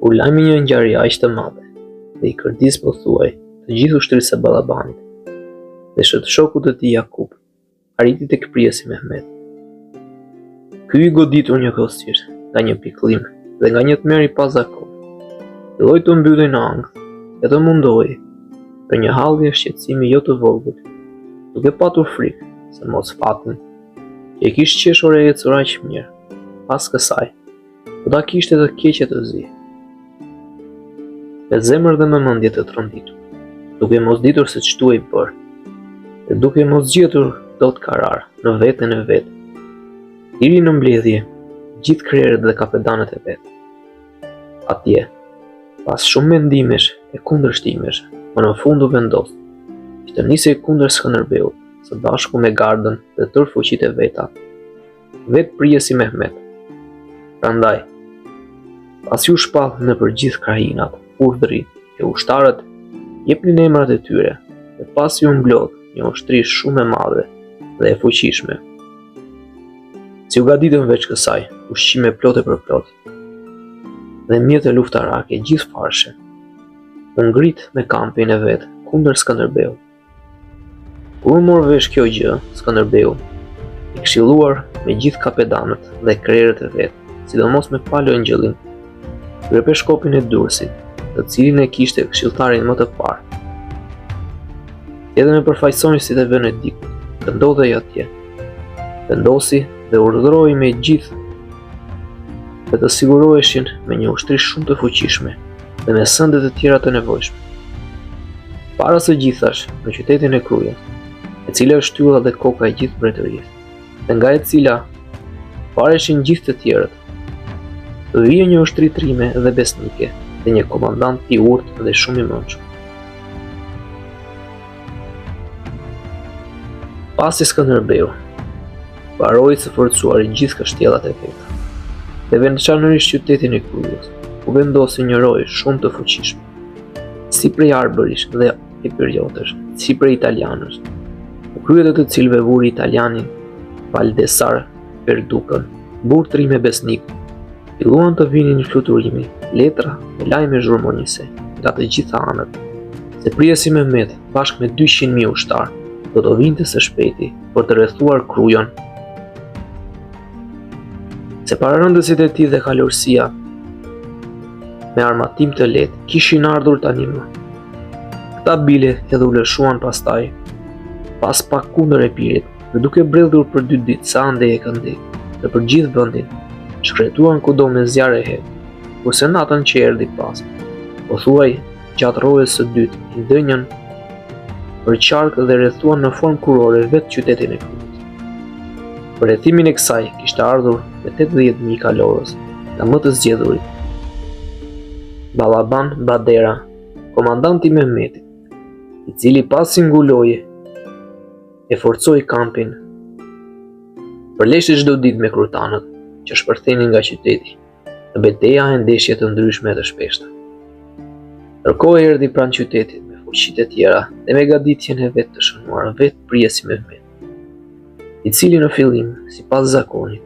Kur lajmi një ngjarje aq të madhe dhe i kërdis pothuaj të gjithë ushtrisë së Ballabanit, dhe shokut të tij Jakub arriti tek prijesi Mehmet. Ky i goditur njëkohësisht nga një pikëllim dhe nga një tmerr i pazakon, filloi të mbytej në ankth e të mundohej për një hallje shqetësimi jo të vogël, duke patur frikë se mos fatin që e kishte qeshur e ecur aq mirë, pas kësaj do ta kishte të keqe të zi. Me zemër dhe me mendje të tronditur, duke mos ditur se ç'tu e bër, dhe duke mos gjetur dot karar në veten e vet, diri në mbledhje gjithë krerët dhe kapedanët e vet. Atje, pas shumë mendimesh e kundërshtimesh, më në fund u vendos që të nisej kundër Skënderbeut, së bashku me gardën dhe tërë fuqitë e veta, vetë prijesi Mehmet. Prandaj, pasi u shpall në përgjithë krajinat, urdhri që ushtarët jepnin emrat e tyre, dhe pasi u mblodh një ushtri shumë e madhe dhe e fuqishme, si u gaditën veç kësaj, ushqime plotë për plot, dhe mjete luftarake gjithë farshe, u ngrit me kampin e vet kundër Skënderbeut. Kur u mor vesh kjo gjë, Skënderbeu, i këshilluar me gjithë kapedanët dhe krerët e vet, sidomos me Palo Engjëllin, hyrë shkopin e Durrësit, të cilin e kishte këshilltarin më të parë. Edhe me përfaqësonësit e Venedikut, që ndodhej atje, vendosi dhe urdhëroi me gjithë dhe të siguroheshin me një ushtri shumë të fuqishme dhe me sende të tjera të nevojshme. Para së gjithash në qytetin e Krujës, e cila është shtylla dhe koka e gjithë mbretërisë, dhe nga e cila pareshin gjithë të tjerët, të vijë një ushtri trime dhe besnike dhe një komandant i urtë dhe shumë i mençur. Pasi Skënderbeu mbaroi të forcuari gjithë kështjellat e veta, dhe veçanërisht qytetin e Krujës, u vendosi një rojë shumë të fuqishme, si prej arbërish dhe epiriotësh, si prej italianësh, në kryet e të cilëve vuri italianin Valdesar Perdukën, burr trime besnik, filluan të vinin fluturimi, letra dhe lajme zhurmonjëse nga të gjitha anët, se prijesi Mehmet bashkë me 200.000 ushtar do të vinte së shpejti për të rrethuar Krujon. Se pararëndësit e tij dhe kalorësia me armatim të lehtë kishin ardhur tani më. Këta bile edhe u lëshuan pastaj, pas pak kundër Epirit, dhe duke bredhur për 2 ditë sa ande e këndej, dhe për gjithë vendin, shkretuan kudo me zjarre hetë, kurse natën që erdhi pas, pothuaj gjatë rojës së dytë, i dënjën për qarkë dhe rrethuan në formë kurore vetë qytetin e Krujës. Për rrethimin e kësaj kishte ardhur me 80.000 kalorës, nga më të zgjedhurit. Ballaban Badera, komandanti Mehmetit, i cili pasi nguloi e forcoi kampin, përleshti çdo ditë me kurtanët që shpërthenin nga qyteti, në betejë e ndeshje të ndryshme të shpeshta. Ndërkohë erdhi pranë qytetit me fuqitë e tjera dhe me gaditjen e vet të shënuar vetë prijesi Mehmet, i cili në fillim, sipas zakonit,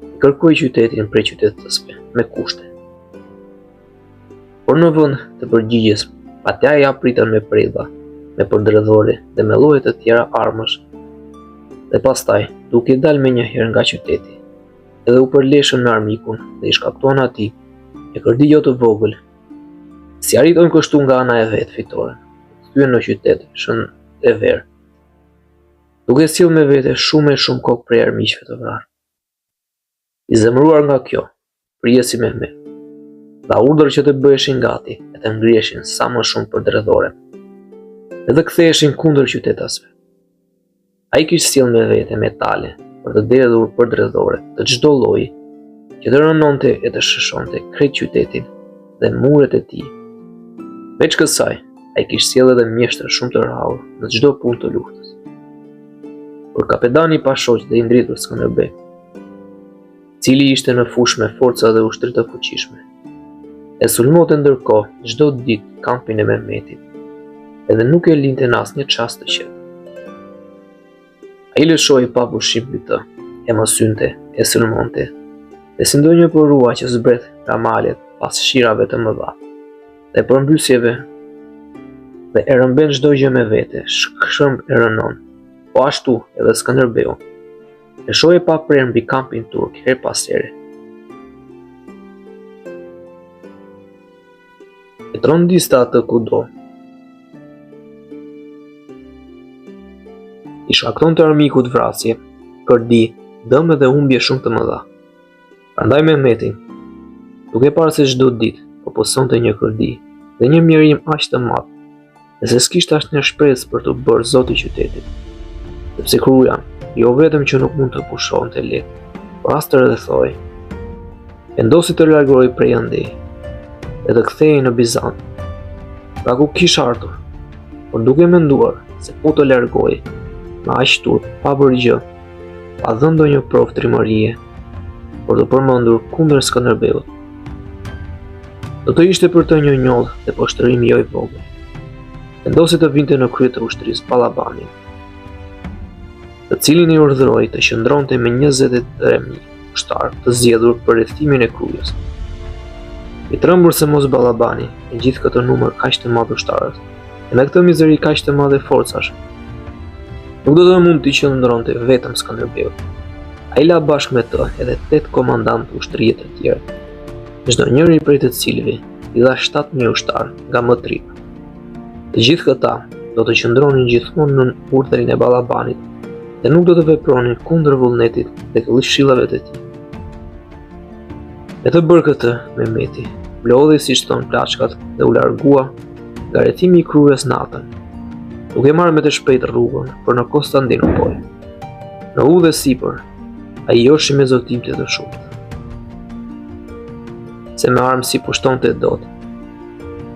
i kërkoi qytetin prej qytetësve me kushte. Por në vend të përgjigjes, patja i apritën me predha, me përdredhore dhe me lloje të tjera armësh, dhe pastaj, duke dalë me njëherë nga qyteti, edhe u përleshën me armikun dhe i shkaktuan atij e kërdi jo të vogël, si arritën kështu nga ana e vet fitoren, kthyen në qytet shën e verë, duke sjell me vete shumë e shumë kokë prej armiqve të vrarë. I zemëruar nga kjo, prijesi Mehmet dha urdhër që të bëheshin gati e të ngriheshin sa më shumë përdredhore, edhe ktheheshin kundër qytetasve. Ai kishte sjell me vete metale për të derdhur përdredhore të çdo lloji, që të rënonte e të shëshonte krejt qytetin dhe muret e tij. Veç kësaj, ai kishte sjell edhe mjeshtër shumë të rrahur në çdo punë të luftës. Por kapedani pa shoq dhe i ndritur Skënderbeu, cili ishte në fushë me forca dhe ushtri të fuqishme, e sulmonte ndërkohë çdo ditë kampin e Mehmetit, edhe nuk e linte në asnjë çast të qetë. Ai lëshoi pa pushim mbi të, e mosynte, e sulmonte, dhe si ndonjë porrua që zbret nga malet pas shirave të mëdha dhe përmbysjeve dhe e rëmben çdo gjë me vete, shkëmbë e rënon, po ashtu edhe Skënderbeu. E shohej pa prerë mbi kampin turk her pas here. E trondiste atë kudo. I shkaktonte armikut vrasje, kërdi, dëm dhe humbje shumë të mëdha. Prandaj Mehmeti, duke parë se çdo ditë po posonte një kërdi dhe një mjerim aq të madh, dhe se s'kishte asnjë shpresë për të bërë zot i qytetit. Sepse Kruja, jo vetëm që nuk mund të pushonte lehtë, por as të rrethoi. Vendosi të largohej prej andej dhe të kthehej në Bizant, pra ku kishte ardhur, por duke menduar se po të largohej me aq turp, pa bërë gjë, pa dhënë ndonjë provë trimërie, por të përmendur kundër Skënderbeut. Do të ishte për të një njollë dhe poshtërim jo i vogël. Vendosi të vinte në krye të ushtrisë Ballabanin, të cilin i urdhëroi të qëndronte me 23.000 ushtar të zgjedhur për rrethimin e Krujës. I trembur se mos Ballabani me gjithë këtë numër kaq të madh ushtarës, e me këtë mizeri kaq të madhe forcash, nuk do të mund të qëndronte vetëm Skënderbeut. Ai la bashkë me të edhe 8 komandantë ushtrie të tjerë, çdo njëri prej të cilëve i dha 7.000 ushtar nga më trip. Të gjithë këta do të qëndronin gjithmonë në urdhrin e Ballabanit dhe nuk do të vepronin kundër vullnetit dhe këshillave të tij. E të bërë këtë, Mehmeti mblodhi siç thon plaçkat dhe u largua nga rrethimi i Krujës natën, duke marrë me të shpejtë rrugën për në Konstantinopol. Në udhë sipër, ai joshi me zotimtë të shumtë, se me armë si pushtonte dot.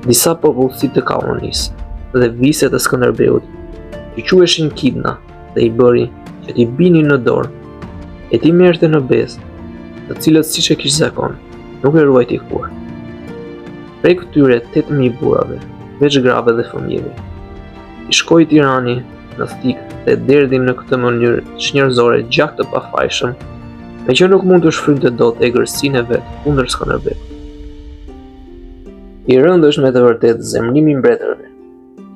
Disa popullsi të Kaunisë dhe vise të Skënderbeut i quheshin Kidna dhe i bëri që t'i binin në dorë e t'i merrte në bezë, të cilët siç e kishte zakon, nuk e ruajti kur. Prej këtyre 8.000 burrave, veç grave dhe fëmijëve, i shkoi Tirani në thik dhe derdhi në këtë mënyrë çnjerëzore gjak të pafajshëm, me që nuk mund të shfrynte dot egërsinë e vet kundër Skënderbeut. I rënd është me të vërtetë zemrimi i mbretërve,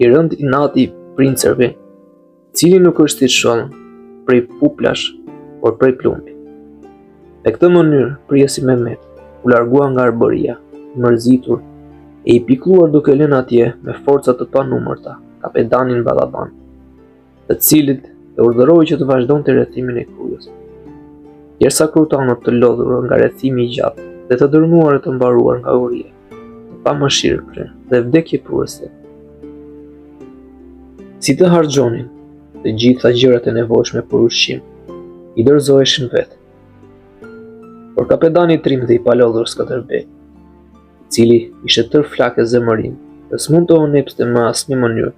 i rënd inati i princerve, cili nuk është i shollë prej puplash, por prej plumbi. Në këtë mënyrë, prijesi Mehmet u largua nga arbëria, mërzitur e i pikluar duke lënë atje me forca të panumërta kapedanin Ballaban, të cilit e urdhëroi që të vazhdonte rrethimin e Krujës. Derisa krutanët të lodhur nga rrethimi i gjatë dhe të dërmuar e të mbaruar nga uria, pa mëshirë dhe vdekje pruese, si të harxhonin të gjitha gjërat e nevojshme për ushqim, i dorëzoheshin vetë. Por kapedani trim dhe i palodhur Skënderbeu, i cili ishte tër flakë zemërim, dhe s'mund të onepste më asnjë mënyrë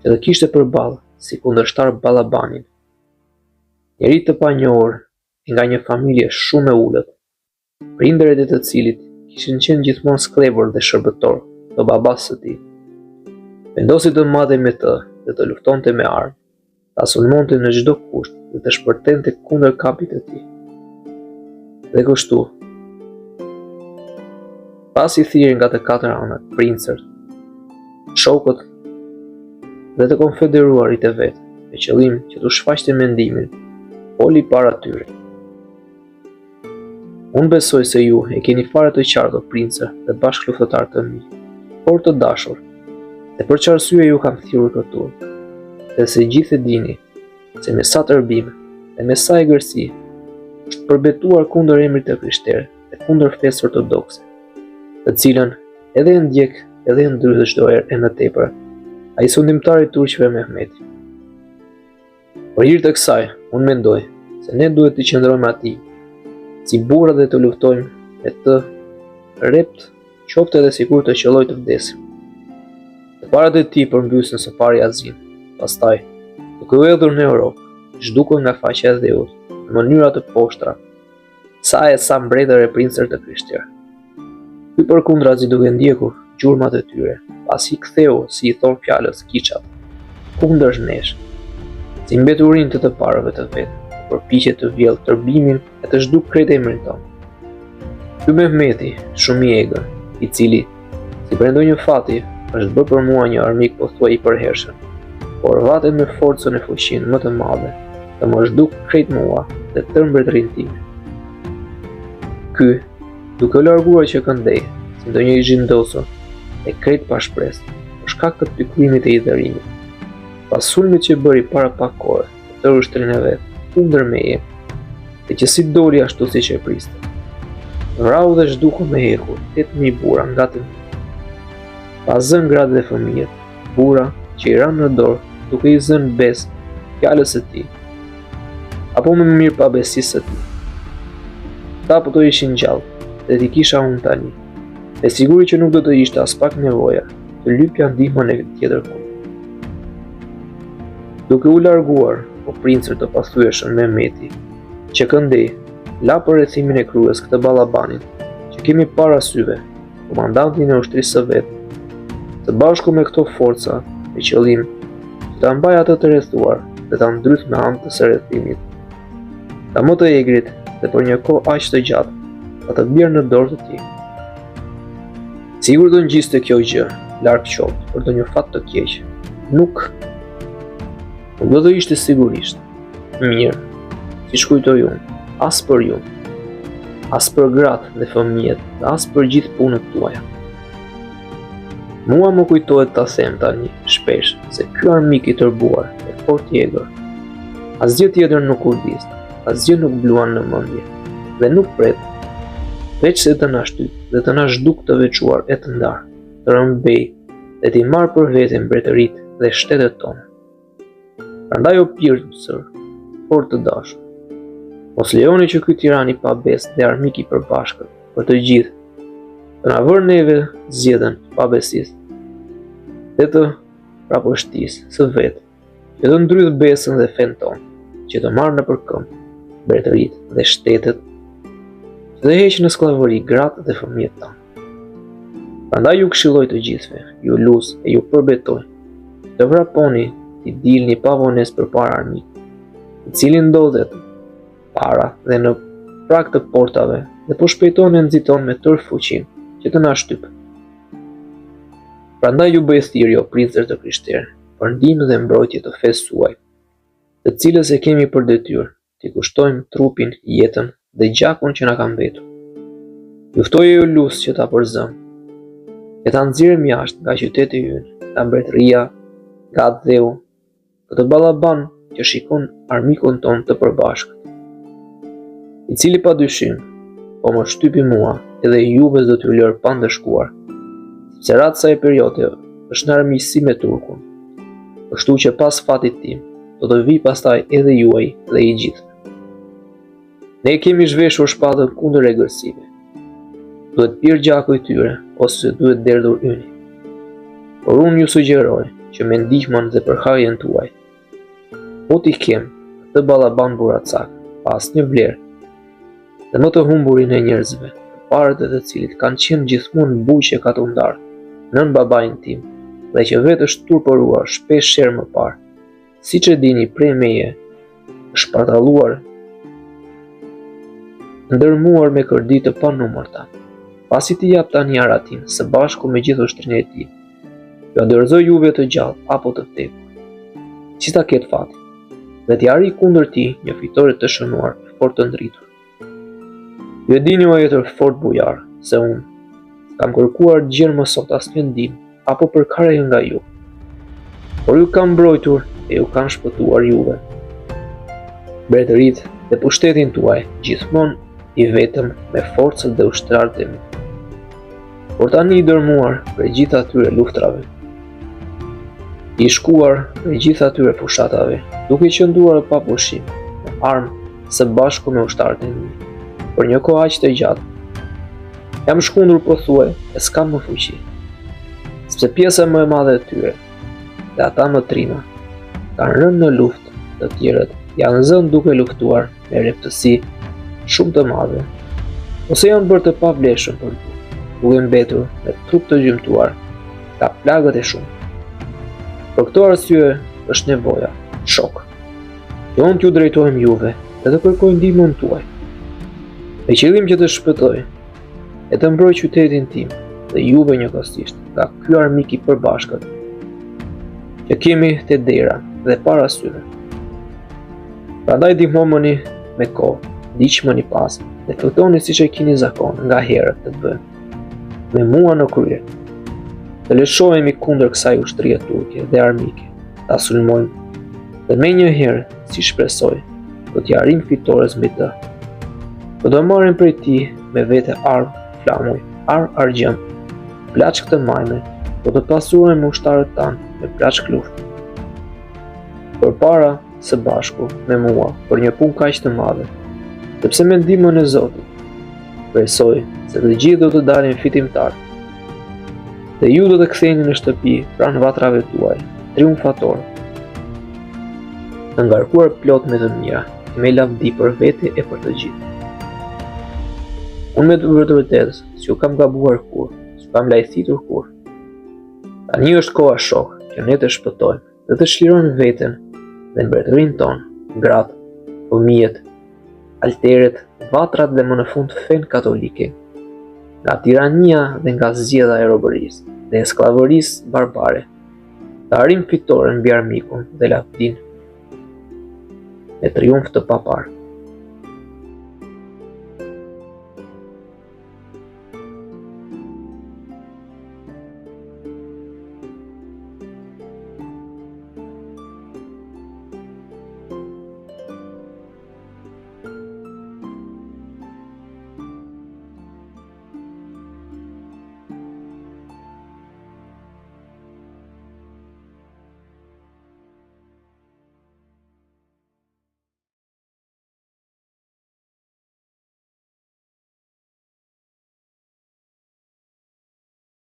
që të kishte përballë si kundërshtar Ballabanin, njeri të panjohur nga një familje shumë e ulët, prindërit e të cilit kishin qenë gjithmonë sklevur dhe shërbëtor të babas së tij. Vendosi të madhej me të dhe të luftonte me armë, ta sulmonte në çdo kusht dhe të shpërtente kundër kapit të tij. Dhe kështu, pasi thirrën nga të katër anët princët, shokët dhe të konfederuarit e vet, me qëllim që t'u shfaqte mendimin, poli para tyre. Unë besoj se ju e keni fare të qartë o prince dhe bashkëluftëtar të mi, por të dashur, dhe për çfarë arsye ju kam thirrur këtu, dhe se gjithë e dini se me sa tërbim dhe me sa egërsi është përbetuar kundër emrit të krishterë dhe kundër fesë ortodokse, të cilën edhe e ndjek edhe e ndryshë çdo herë e më tepër ai sundimtari i turqëve Mehmeti. Për hir të kësaj, unë mendoj se ne duhet të qëndrojmë atij si burra dhe të luftojmë me të rept, qoftë edhe sikur të qelloj të vdesim. Të parat e tij përmbysën së pari Azinë, pastaj, duke u hedhur në Europë, zhdukën nga faqja e dheut në mënyra të poshtra, sa e sa mbretër e princër të krishterë. Ky përkundrazi duke ndjekur gjurmat e tyre, pasi ktheu, si i thon fjalës kiçat, kundër nesh, si mbeturin të parëve të vetë, përpiqet të vjellë tërbimin e të zhduk krejt emrin tonë. Ky Mehmeti, shumë i egër, i cili, si për ndonjë fati, është bërë për mua një armik pothuaj i përhershëm, por vatet me forcën e fuqinë më të madhe, të më zhduk krejt mua dhe tërë mbretërinë time. Ky, duke u larguar që këndej, si ndonjë i zhindosur, e krejt pa shpresë, për shkak të pikëllimit e idhërimit. Pas sulmit që bëri para pak kohë, të ushtrin e vet, kundër meje, dhe që si doli ashtu siç e priste. Vrau dhe zhduku me hekur 8.000 bura nga të pa zënë gratë dhe fëmijët, bura që i ranë në dorë duke i zënë besë fjalës së tij, apo më mirë pa besisë së tij. Ta po të ishin gjallë, dhe ti kisha unë tani, e siguri që nuk do të ishte as pak nevoja të lypja ndihmën e tjetër kund. Duke u larguar, o princër të pasthyeshëm Mehmeti, që këndej, la për rrethimin e kryes këtë ballabanin, që kemi para syve, komandantin e ushtrisë së vet, së bashku me këto forca me qëllim që ta mbaj atë të rrethuar dhe ta ndryth me anë të së rrethimit. Ta më të egrit dhe për një kohë aq të gjatë, ta të bjerë në dorë të tij. Sigur do ngjiste kjo gjë, larg qoftë, për ndonjë fat të keq. Nuk do të ishte sigurisht mirë, siç kujtoj unë, as për ju, as për gratë dhe fëmijët, dhe as për gjithë punët tuaja. Mua më kujtohet ta them tani shpesh se ky armik i tërbuar e fort i egër, asgjë tjetër nuk urdhiste, asgjë nuk bluan në mendje, dhe nuk pret, veç se të na shtyp dhe të na zhduk të veçuar e të ndarë, të rëmbej dhe t'i marrë për vete mbretëritë dhe shtetet tona. Prandaj o pirësër, fort të dashur, mos lejoni që ky tiran i pabesë dhe armik i përbashkët për të gjithë të na vërë neve zgjedhjen pa besisë dhe të prapështisë së vetë, që të ndryth besën dhe fen tonë, që të marrë në përkëmbë mbretëritë dhe shtetet, që të heqë në skllavëri gratë dhe fëmijët tanë. Prandaj ju këshilloj të gjithëve, ju lus e ju përbetoj, të vraponi t'i dilni pa vonesë përpara armikut, i cili ndodhet para dhe në prag të portave dhe po shpejton e nxiton me tërë fuqinë që të na shtyp. Prandaj ju bëj thirrje o princër të krishterë, për ndihmë dhe mbrojtje të fesë suaj, të cilës e kemi për detyrë t'i kushtojmë trupin, jetën dhe gjakun që na ka mbetur. Luftoje ju lus që ta përzëm, e ta nxjerrim jashtë nga qyteti ynë, nga mbretëria, nga dheu, këtë ballaban që shikon armikun ton të përbashkët, i cili pa dyshim po më shtypi mua edhe juve do t'ju lërë pa ndëshkuar, sepse ratë sa e periote është në armiqësi me turkun, kështu që pas fatit tim do të vi pastaj edhe juaj dhe i gjithë. Ne kemi zhveshur shpatën kundër egërsive. Duhet pirë gjaku i tyre ose duhet derdhur yni. Por unë ju sugjeroj që me ndihmën dhe përhajjen tuaj, po t'i kem të ballaban buracak, pa asnjë vlerë, dhe më të humburin e njerëzve, të parët e të cilit kanë qenë gjithmonë buqe ka të ndarë, nën babain tim, dhe që vetë është turpëruar shpesh herë më parë, siç e dini prej meje, është shpartalluar, ndërmuar me kërdi të panumërta. Pasi t'i jap tani aratin së bashku me gjithë ushtrinë e tij, ju adorëzoj juve të gjallë apo të vdekur, si ta ketë fati, dhe t'i arri kundër tij një fitore të shënuar e fort të ndritur. Ju e dini o jetër fort bujar, se unë kam kërkuar gjën më sot asnjë ndihmë apo përkarje nga ju, por ju kam mbrojtur e ju kam shpëtuar juve, mbretëritë dhe pushtetin tuaj, gjithmonë i vetëm me forcët dhe ushtrarët e mi. Por tani i dërmuar për gjithë atyre luftrave, i shkuar për gjithë atyre fushatave, duke qëndruar pa pushim, me armë së bashku me ushtarët e mi, për një kohë aq të gjatë. Jam shkundur pothuaj e s'kam më fuqi, sepse pjesa më e madhe e tyre, dhe ata më trima, kanë rënë në luftë, të tjerët janë zënë duke luftuar me reptësi shumë të madhe, ose janë bërë të pavlefshëm për tu, duke mbetur me trup të gjymtuar nga plagët e shumë. Për këto arsye është nevoja, shok, që unë t'ju drejtohem juve dhe të kërkoj ndihmën tuaj, me qëllim që të shpëtoj e të mbroj qytetin tim dhe juve njëkohësisht nga ky armik I përbashkët që kemi te dera dhe para syve. Prandaj ndihmoni me kohë, ndiqmoni pas dhe filloni siç e keni zakon nga herët të bëni, me mua në krye. Të lëshohemi kundër kësaj ushtrie turke dhe armike, ta sulmojmë dhe me një herë, si shpresoj, do t'ja arrim fitores mbi të. Do marrim prej tij me vete armë, flamuj, argjëm, plaçk të majme, do të pasurojmë ushtarët tanë me plaçk lufte. Përpara së bashku me mua për një punë kaq të madhe, sepse me ndihmën e Zotit, presoj se të gjithë do të dalin fitimtar. Dhe ju do të ktheheni në shtëpi pranë vatrave tuaj, triumfator, të ngarkuar plot me të mira, me lavdi për vete e për të gjithë. Unë me të vërtetë, s'ju kam gabuar kur, s'ju kam lajthitur kur. Tani është koha shok që ne të shpëtojmë dhe të çlirojmë veten dhe mbretërinë tonë, gratë, fëmijët, alteret, vatrat dhe më në fund fen katolike, nga tirania dhe nga zgjedhja e robërisë dhe e skllavërisë barbare, të arrim fitore mbi armikun dhe lavdinë me triumf të papar.